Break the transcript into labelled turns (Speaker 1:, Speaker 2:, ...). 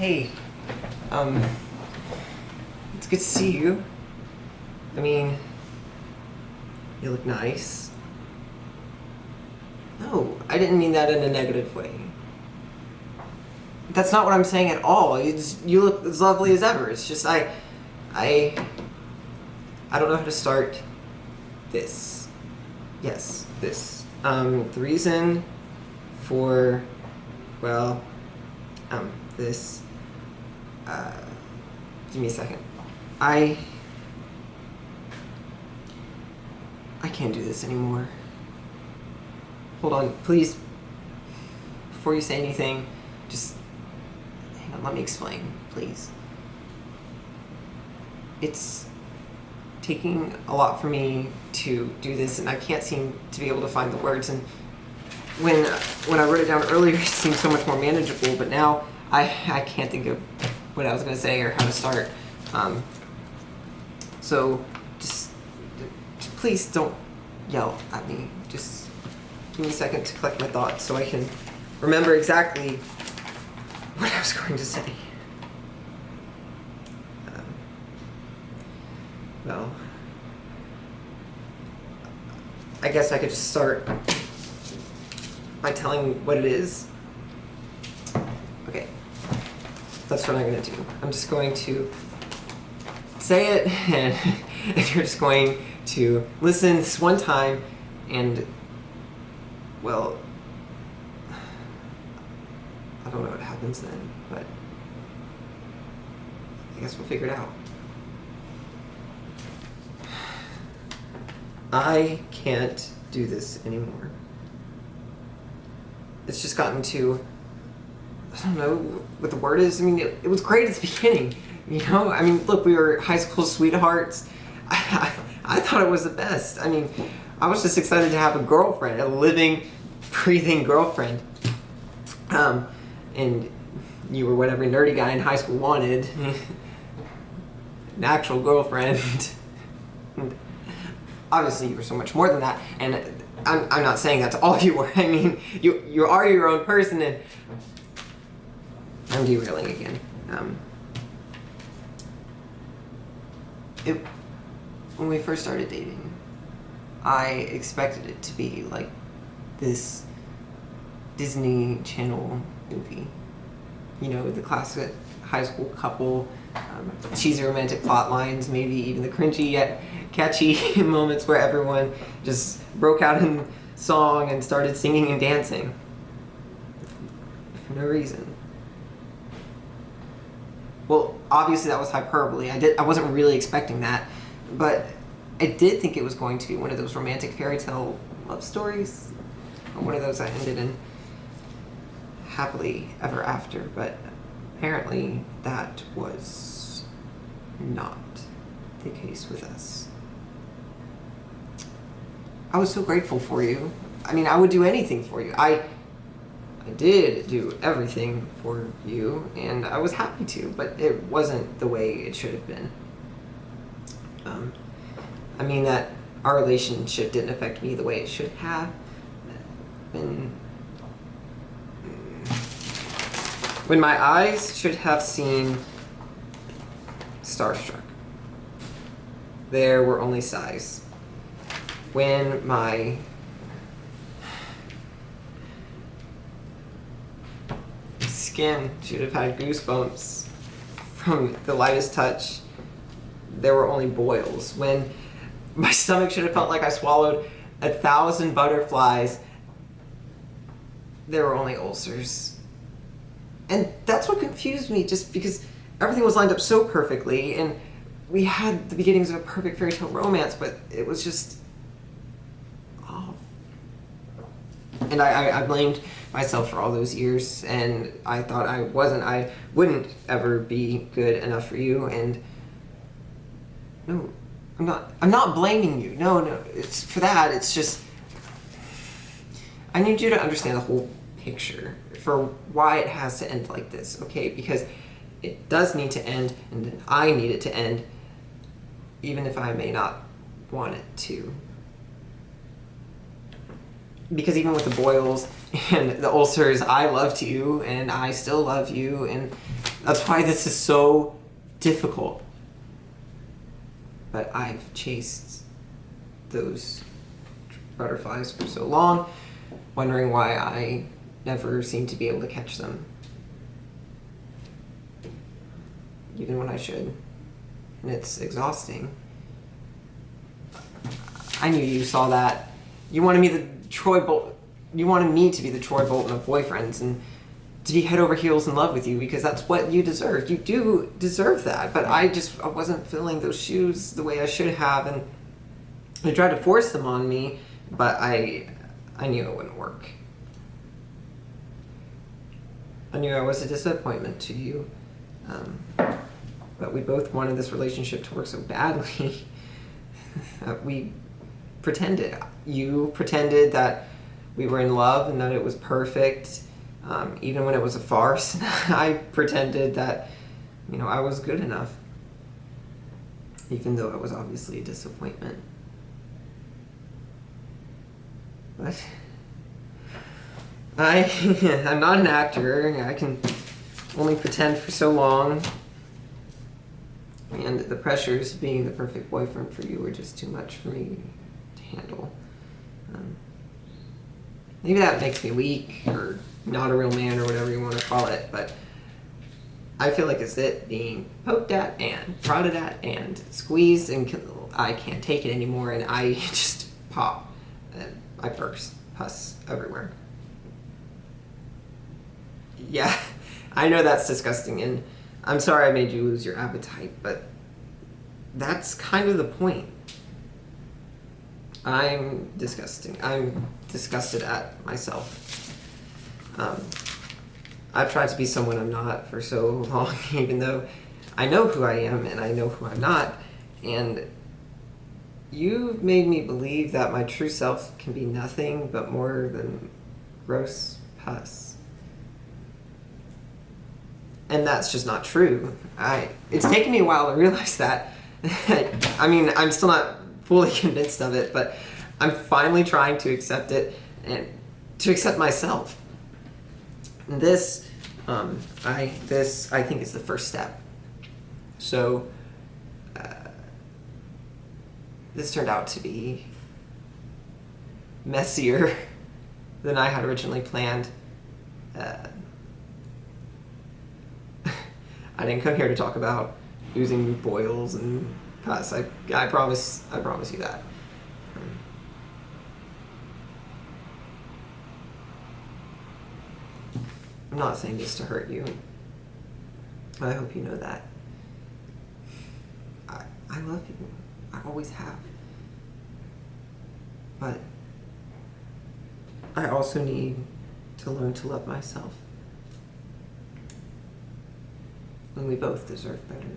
Speaker 1: Hey, um, it's good to see you. I mean, you look nice. No, I didn't mean that in a negative way. That's not what I'm saying at all. You look as lovely as ever. It's just I don't know how to start this. Yes, this. The reason for, well, this, give me a second. I can't do this anymore. Hold on, please. Before you say anything, just hang on, let me explain, please. It's taking a lot for me to do this, and I can't seem to be able to find the words. And when I wrote it down earlier, it seemed so much more manageable, but now I can't think of what I was going to say or how to start. So just please don't yell at me. Just give me a second to collect my thoughts so I can remember exactly what I was going to say. Well, I guess I could just start by telling what it is. Okay, that's what I'm going to do. I'm just going to say it, and you're just going to listen this one time, and, well, I don't know what happens then, but I guess we'll figure it out. I can't do this anymore. It's just gotten to, I don't know what the word is. I mean, it was great at the beginning, you know? I mean, look, we were high school sweethearts. I thought it was the best. I mean, I was just excited to have a girlfriend, a living, breathing girlfriend. And you were what every nerdy guy in high school wanted. An actual girlfriend. Obviously, you were so much more than that, and I'm not saying that's all you were. I mean, you are your own person, and I'm derailing again. When we first started dating, I expected it to be like this Disney Channel movie. You know, the classic high school couple, cheesy romantic plot lines, maybe even the cringy yet catchy moments where everyone just broke out in song and started singing and dancing for no reason. Well, obviously that was hyperbole. I wasn't really expecting that, but I did think it was going to be one of those romantic fairy tale love stories, or one of those that ended in happily ever after, but apparently that was not the case with us. I was so grateful for you. I mean, I would do anything for you. I did do everything for you, and I was happy to, but it wasn't the way it should have been. I mean that our relationship didn't affect me the way it should have. When my eyes should have seen starstruck, there were only sighs. When my skin should have had goosebumps from the lightest touch, there were only boils. When my stomach should have felt like I swallowed 1,000 butterflies, there were only ulcers. And that's what confused me, just because everything was lined up so perfectly, and we had the beginnings of a perfect fairy tale romance, but it was just off. And I blamed myself for all those years, and I thought I wouldn't ever be good enough for you, and no, I'm not blaming you. No, it's for that. It's just, I need you to understand the whole picture for why it has to end like this, okay? Because it does need to end, and I need it to end, even if I may not want it to. Because even with the boils and the ulcers, I loved you, and I still love you, and That's why this is so difficult. But I've chased those butterflies for so long, wondering why I never seem to be able to catch them. Even when I should. And it's exhausting. I knew you saw that. You wanted me you wanted me to be the Troy Bolton of boyfriends and to be head over heels in love with you because that's what you deserved. You do deserve that, but I wasn't filling those shoes the way I should have, and I tried to force them on me, but I knew it wouldn't work. I knew I was a disappointment to you, but we both wanted this relationship to work so badly. We pretended. You pretended that we were in love and that it was perfect, even when it was a farce. I pretended that, I was good enough, even though it was obviously a disappointment. But I'm not an actor. I can only pretend for so long. And the pressures of being the perfect boyfriend for you were just too much for me to handle. Maybe that makes me weak or not a real man or whatever you want to call it, but I feel like it's it being poked at and prodded at and squeezed, and I can't take it anymore, and I just pop and I burst pus everywhere. Yeah, I know that's disgusting, and I'm sorry I made you lose your appetite, but that's kind of the point. I'm disgusting. I'm disgusted at myself. I've tried to be someone I'm not for so long, even though I know who I am and I know who I'm not, and you've made me believe that my true self can be nothing but more than gross pus. And that's just not true. It's taken me a while to realize that. I mean, I'm still not fully convinced of it, but I'm finally trying to accept it and to accept myself. And this, I think is the first step. So, this turned out to be messier than I had originally planned. I didn't come here to talk about using boils and pus. I promise you that. I'm not saying this to hurt you. I hope you know that. I love you. I always have. But I also need to learn to love myself. And we both deserve better.